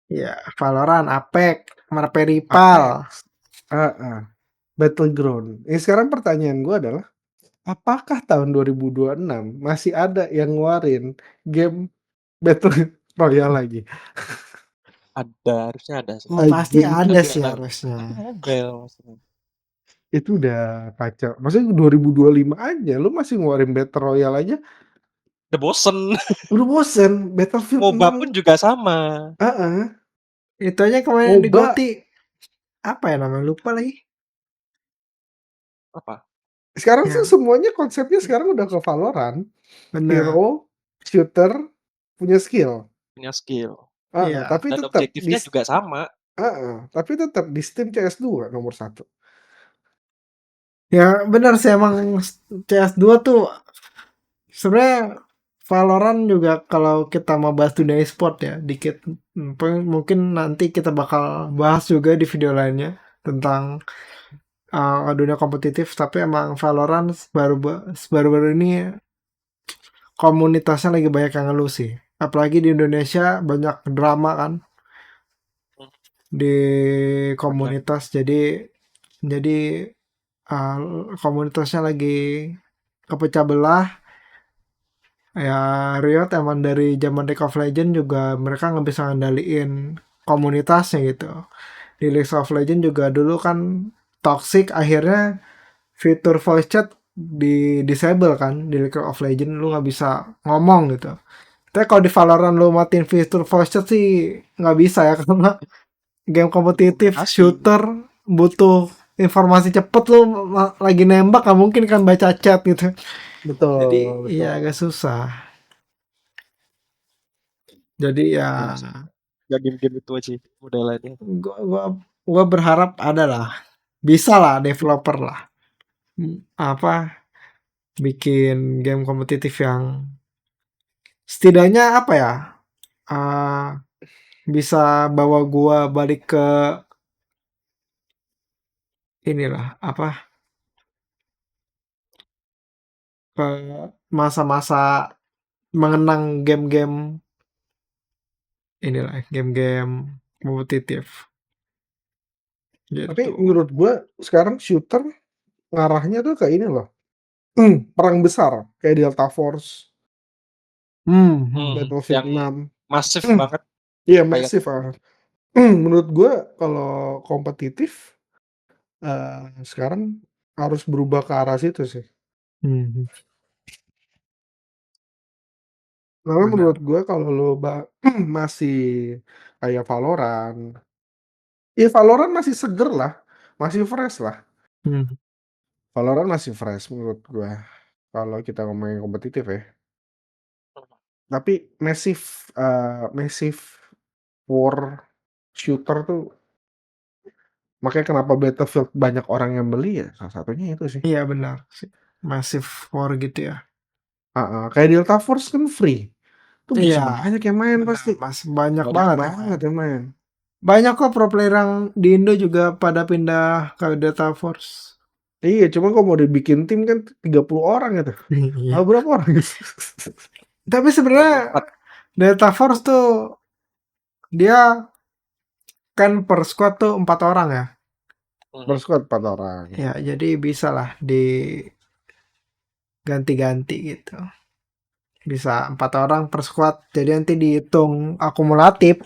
Iya, Valorant, Apex, Marperipal. Apex, Battleground. Sekarang pertanyaan gue adalah, apakah tahun 2026 masih ada yang ngeluarin game Battle Royale lagi? Harusnya ada sih. Oh, pasti Anjing, ada Juga sih kan harusnya. mobile maksudnya. itu udah kacau. Maksudnya 2025 aja, lu masih ngeluarin Battle Royale aja, Udah bosen. udah bosen. Battlefield MOBA 6, pun juga sama. Itu aja kemarin di MOBA, Goti. Apa ya namanya? Lupa lagi. Apa? sekarang Ya, sih semuanya konsepnya sekarang udah ke Valorant. bener. Hero, shooter, punya skill. Punya skill. Iya. Tapi Dan tetap objektifnya juga sama. tapi tetap di Steam CS2 nomor 1. Ya, bener sih emang CS2 tuh sebenarnya Valorant juga kalau kita mau bahas dunia e-sport ya dikit, mungkin nanti kita bakal bahas juga di video lainnya tentang dunia kompetitif, tapi emang Valorant baru-baru ini komunitasnya lagi banyak yang ngeluh sih, apalagi di Indonesia banyak drama kan di komunitas, jadi komunitasnya lagi kepecah belah. Ya, Riot emang dari zaman League of Legends juga mereka nggak bisa ngendaliin komunitasnya gitu. Di League of Legends juga dulu kan toxic, akhirnya fitur voice chat di disable kan di League of Legends, lu nggak bisa ngomong gitu. Tapi kalau di Valorant lu matiin fitur voice chat sih nggak bisa ya, karena game kompetitif Komunikasi. shooter butuh informasi cepet, lu lagi nembak nggak mungkin kan baca chat gitu. Betul, Jadi betul. ya agak susah. Jadi ya Ya game-game itu aja modelannya. gua berharap ada lah, bisa lah developer lah, apa, bikin game kompetitif yang setidaknya apa ya, bisa bawa gua balik ke inilah apa, ke masa-masa mengenang game-game inilah, game-game kompetitif Tapi gitu. menurut gua sekarang shooter ngarahnya tuh kayak ini loh. Perang besar kayak Delta Force, Battlefield Yang 6. masif banget. Iya, Kayak masif. Menurut gua kalau kompetitif sekarang harus berubah ke arah situ sih. Karena Benar. menurut gua kalau lo masih kayak Valorant, ya Valorant masih seger lah, masih fresh lah. Valorant masih fresh menurut gua kalau kita ngomongin kompetitif ya. Tapi massive war shooter tuh, makanya kenapa Battlefield banyak orang yang beli ya, salah satunya itu sih. Iya benar sih. Massive War gitu ya. Kayak Delta Force kan free. Tuh masih Iya, banyak yang main benar. pasti. Mas banyak Banyak banget Banget yang main. Banyak kok pro player yang di Indo juga pada pindah ke Delta Force. Iya, cuma kalau mau dibikin tim kan 30 orang gitu. Iya. Berapa orang? Tapi sebenarnya Delta Force tuh dia kan per squad tuh 4 orang ya. Per squad 4 orang. Ya, jadi bisa lah diganti-ganti gitu. Bisa 4 orang per squad. Jadi nanti dihitung akumulatif.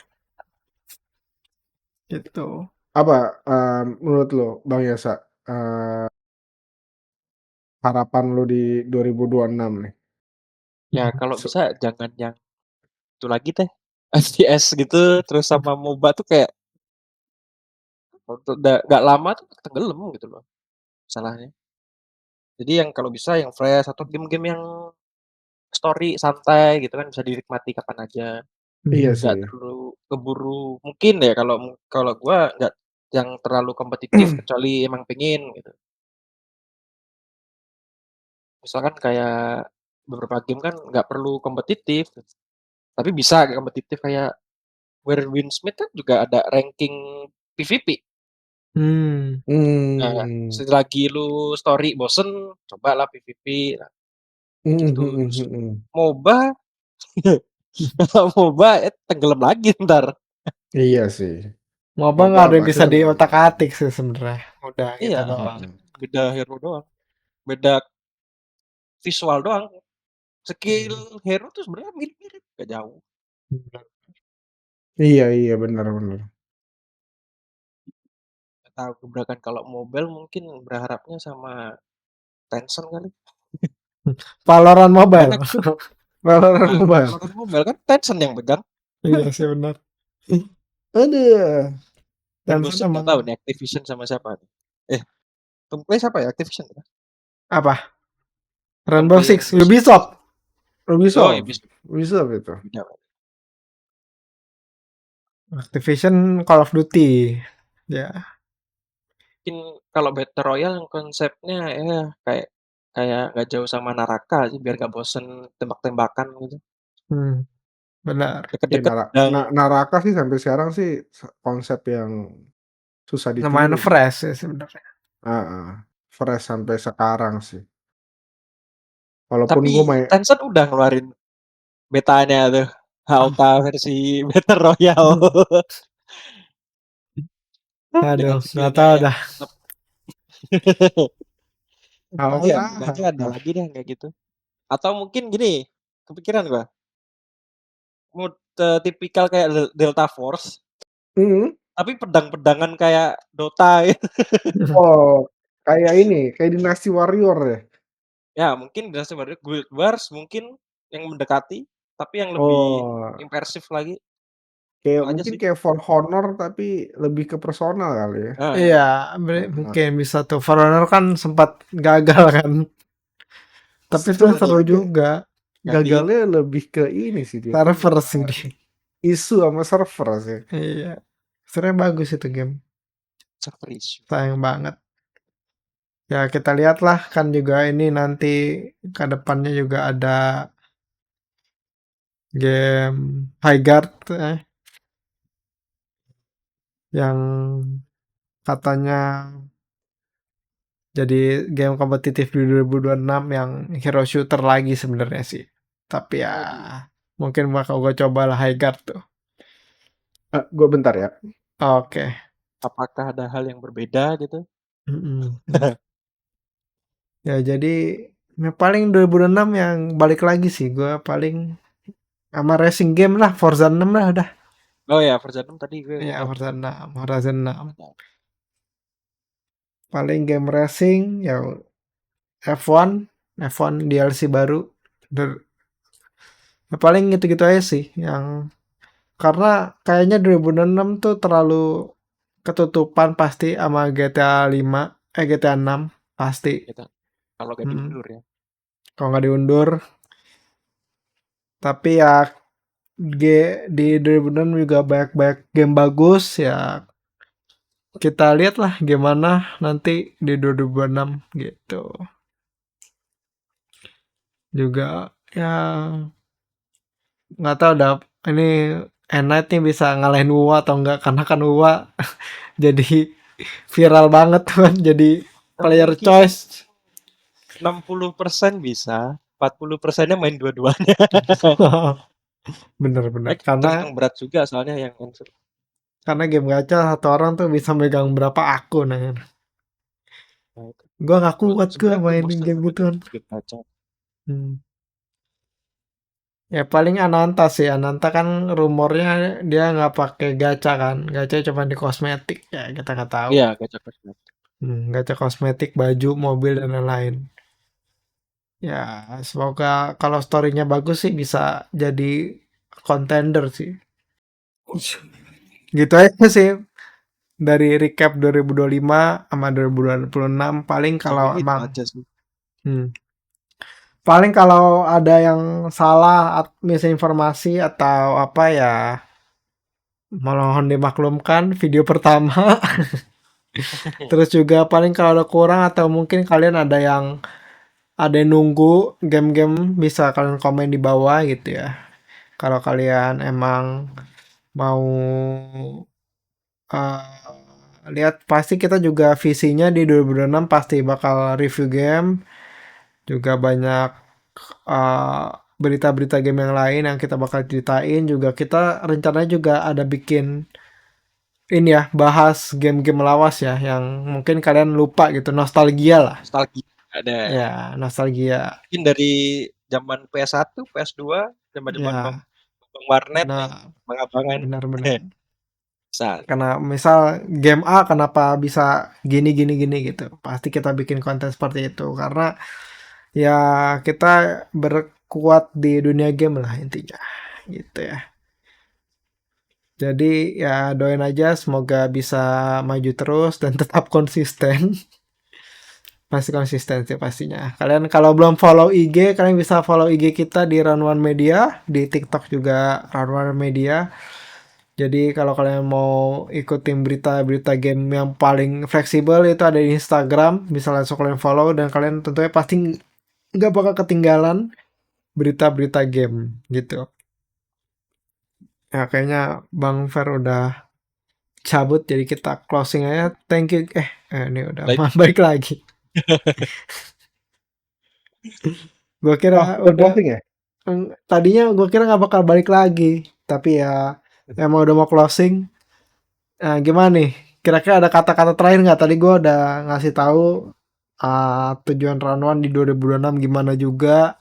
Gitu. Apa menurut lo Bang Yasa, harapan lo di 2026 nih? Ya kalau bisa jangan yang itu lagi deh. FPS gitu terus sama MOBA tuh kayak Kalau nggak lama tuh tenggelam gitu loh masalahnya. Jadi yang kalau bisa yang fresh atau game-game yang story santai gitu kan bisa dinikmati kapan aja, Iya Mhm. nggak sih. terlalu keburu mungkin ya kalau gua nggak yang terlalu kompetitif kecuali emang pengen gitu. Misalkan kayak beberapa game kan nggak perlu kompetitif, tapi bisa kompetitif kayak Where Winds Meet kan juga ada ranking PVP. Hmm. Nah, Mmm. selagi lu story bosen, cobalah PVP, nah Mhm gitu. mhm Terus mhm. MOBA, kalau MOBA tenggelam lagi entar. Iya sih. MOBA MOBA nggak ada yang pasti bisa tenggelam. diotak-atik sih sebenarnya. Udah Iya, gitu doang. Heeh. beda hero doang, beda visual doang. Skill Mhm. hero tuh sebenarnya mirip-mirip, nggak jauh. Bener. Iya iya, bener bener. Nggak tahu gebrakan kalau mobile mungkin berharapnya sama Tencent kali. Valorant Mobile. Soalnya Valorant Mobile. Valorant Mobile kan Tencent yang pegang. Iya sih benar. Aduh. Rainbow Tencent Six nggak tahu emang nih Activision sama siapa nih. Tom Clancy siapa ya? Activision ya? apa? Tom Rainbow Clancy Six, Rainbow Six. Ubisoft. Oh ya Ubisoft. bisa. Ubisoft itu. Beda. Activision Call of Duty. Ya. Mungkin kalau Battle Royale yang konsepnya ya kayak kayak nggak jauh sama Naraka sih biar nggak bosen tembak-tembakan gitu. Hmm, benar. Ya Deket-deket dan Naraka sih sampai sekarang sih konsep yang susah Lumayan ditiru sih. fresh sih sebenarnya. Heeh. Fresh sampai sekarang sih. Walaupun tapi gue main Tencent udah ngeluarin betanya tuh. HOK versi Battle Royale. Aduh, Dengan nggak skillnya tahu yang dah. mantap. Tahu ya, AOK. semoga ada lagi deh kayak gitu. Atau mungkin gini, kepikiran gua, tipikal kayak Delta Force, Mhm. tapi pedang-pedangan kayak Dota gitu. Oh, kayak ini, kayak Dynasty Warrior ya? Ya mungkin Dynasty Warriors, Guild Wars mungkin yang mendekati, tapi yang lebih Oh, impersif lagi. kayak Itu aja mungkin sih. kayak For Honor tapi lebih ke personal kali ya? Iya, Nah, Heeh. mungkin bisa tuh. For Honor kan sempat gagal kan. Tapi itu seru tuh seru Gagalnya juga. gantiin gagalnya lebih ke ini sih dia, Server sih dia. isu sama server sih. Iya. Sebenarnya bagus itu game. server issue. Sayang banget. Ya kita lihatlah kan juga ini nanti ke depannya juga ada game Highguard yang katanya jadi game kompetitif di 2026 yang hero shooter lagi sebenarnya sih. Tapi ya Waduh, mungkin bakal gue coba lah Highguard tuh. Gue bentar ya. Oke. apakah ada hal yang berbeda gitu? Mm-mm. Ya jadi ya paling 2006 yang balik lagi sih gue paling sama racing game lah Forza 6 lah udah. Oh ya, Forza 6 tadi gue Ya ingat. Forza 6, Horizon 6. Paling game racing ya F1, F1 DLC baru. Ya paling gitu-gitu aja sih yang karena kayaknya 2006 tuh terlalu ketutupan pasti sama GTA 5, GTA 6 pasti. Gitu. Kalau gak Hmm. diundur ya. Kalau nggak diundur, tapi ya di 2006 juga banyak-banyak game bagus ya. Kita lihat lah gimana nanti di 2006 gitu. Juga ya nggak tahu dah ini N-Night nih bisa ngalahin UA atau enggak karena kan UA jadi viral banget kan jadi player Mungkin choice. 60% bisa, 40%-nya main dua-duanya. Bener-bener Terhitung berat juga soalnya yang unsur. karena game gacha satu orang tuh bisa megang berapa akun ya. Nah, itu. Gua nggak kuat gua Sebenarnya gue mainin bosen game sama gituan. game gacha. Hmm. Ya paling Ananta sih. Ananta kan rumornya dia nggak pakai gacha kan. Gacha cuma di kosmetik ya kita nggak tahu. Iya, gacha kosmetik. Gacha kosmetik, baju, mobil dan lain-lain. Ya semoga kalau storynya bagus sih bisa jadi contender sih. Gitu aja sih. dari recap 2025 sama 2026 paling kalau Sebenarnya itu emang aja sih. paling kalau ada yang salah misinformasi atau apa ya mohon dimaklumkan video pertama. Terus juga paling kalau ada kurang atau mungkin kalian ada yang nunggu game-game bisa kalian komen di bawah gitu ya. Kalau kalian emang mau lihat pasti kita juga visinya di 2026 pasti bakal review game, juga banyak eh, berita-berita game yang lain yang kita bakal ceritain, juga kita rencananya juga ada bikin ini ya bahas game-game lawas ya yang mungkin kalian lupa gitu, nostalgia lah. Nostalgia ada. Ya, nostalgia. Mungkin dari zaman PS1, PS2, zaman-zaman Bang Ya, Warnet nih, benar, Bang Abangan. benar. Bisa. Karena misal game A kenapa bisa gini gini gini gitu. Pasti kita bikin konten seperti itu karena ya kita berkuat di dunia game lah intinya. Gitu ya. Jadi ya doain aja semoga bisa maju terus dan tetap konsisten. Pasti konsisten sih pastinya. Kalian kalau belum follow IG, kalian bisa follow IG kita di Runwan Media, di TikTok juga Runwan Media. Jadi kalau kalian mau ikutin berita-berita game yang paling fleksibel itu ada di Instagram, bisa langsung kalian follow dan kalian tentunya pasti nggak bakal ketinggalan berita-berita game gitu. Ya kayaknya Bang Fer udah cabut jadi kita closing aja. Thank you. Ini udah Baik. balik lagi. Gue Oh, kira udah udah closing ya? tadinya gue kira nggak bakal balik lagi, tapi ya emang udah mau closing. Nah, gimana nih? Kira-kira ada kata-kata terakhir nggak? Tadi gue udah ngasih tahu tujuan Runwan di 2026 gimana juga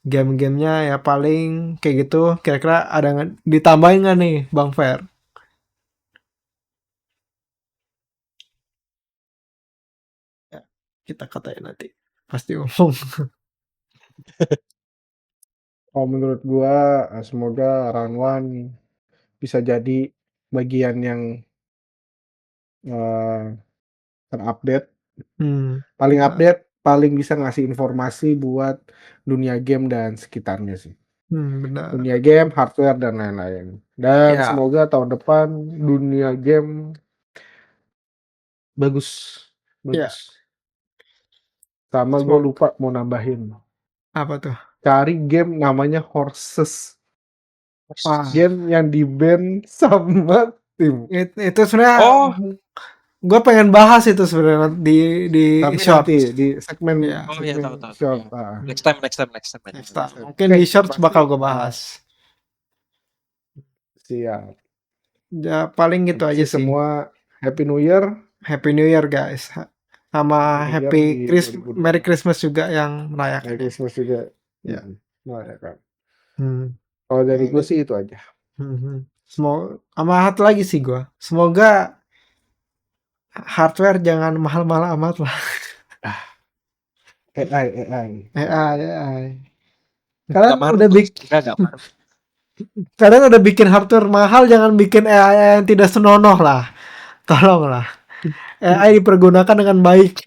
game-gamenya ya paling kayak gitu. Kira-kira ada ditambahin nggak nih, Bang Fer? Ya, kita katain nanti. Pasti ngomong. Oh, menurut gua semoga Runwan bisa jadi bagian yang terupdate, paling Benar. update, paling bisa ngasih informasi buat dunia game dan sekitarnya sih. Benar. Dunia game, hardware dan lain-lain. Dan Ya, semoga tahun depan dunia game bagus, ya. bagus. Sama gue Semoga lupa mau nambahin. apa tuh? Cari game namanya Horses. Wah, Game yang di ban sama tim. itu sebenarnya Oh, gue pengen bahas itu sebenarnya di Tapi short. nanti di segmen Ya, oh ya tahu. short. Ya. Next time aja. next time. Mungkin di short bakal gue bahas. Siap. Ya paling gitu aja sih. Semua Happy New Year. Happy New Year guys. Sama Happy Merry Christmas juga yang merayakan. Merry Christmas juga. Ya. Merayakan. Kalau dari gue sih itu aja. Semoga sama satu lagi sih gue. Semoga hardware jangan mahal-mahal amat lah. AI. Kalian udah bikin hardware mahal, jangan bikin AI yang tidak senonoh lah. Tolonglah. AI dipergunakan dengan baik.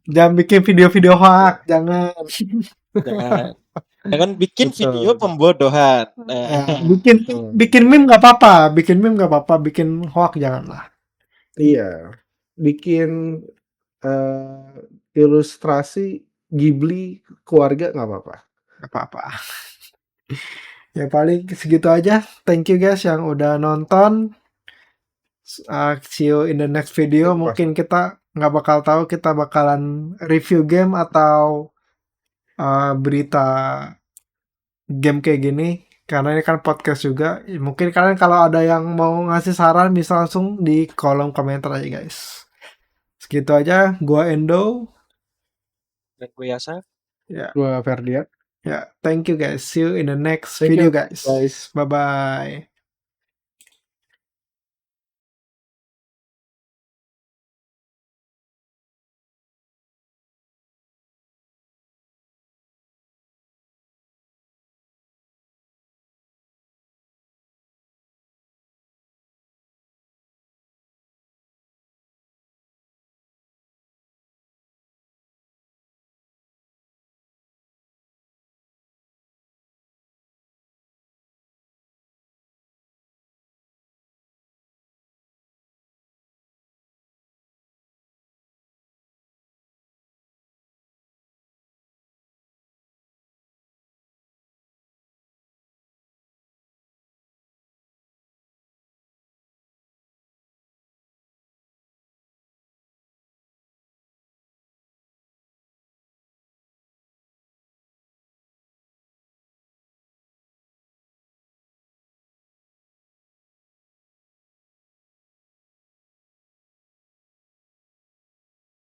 Jangan bikin video-video hoax, jangan. Jangan bikin video pembodohan. Bikin meme nggak apa-apa, bikin hoax janganlah. Iya, bikin ilustrasi Ghibli keluarga nggak apa-apa. Nggak apa-apa. Ya paling segitu aja. Thank you guys yang udah nonton. See you in the next video. Mungkin kita nggak bakal tahu kita bakalan review game atau berita game kayak gini. Karena ini kan podcast juga. Mungkin kalian kalau ada yang mau ngasih saran bisa langsung di kolom komentar aja guys. Segitu aja. Gua Endo. Dan gue Yasa. Ya. Gua Ferdian. Ya, thank you guys. See you in the next video guys. Bye bye.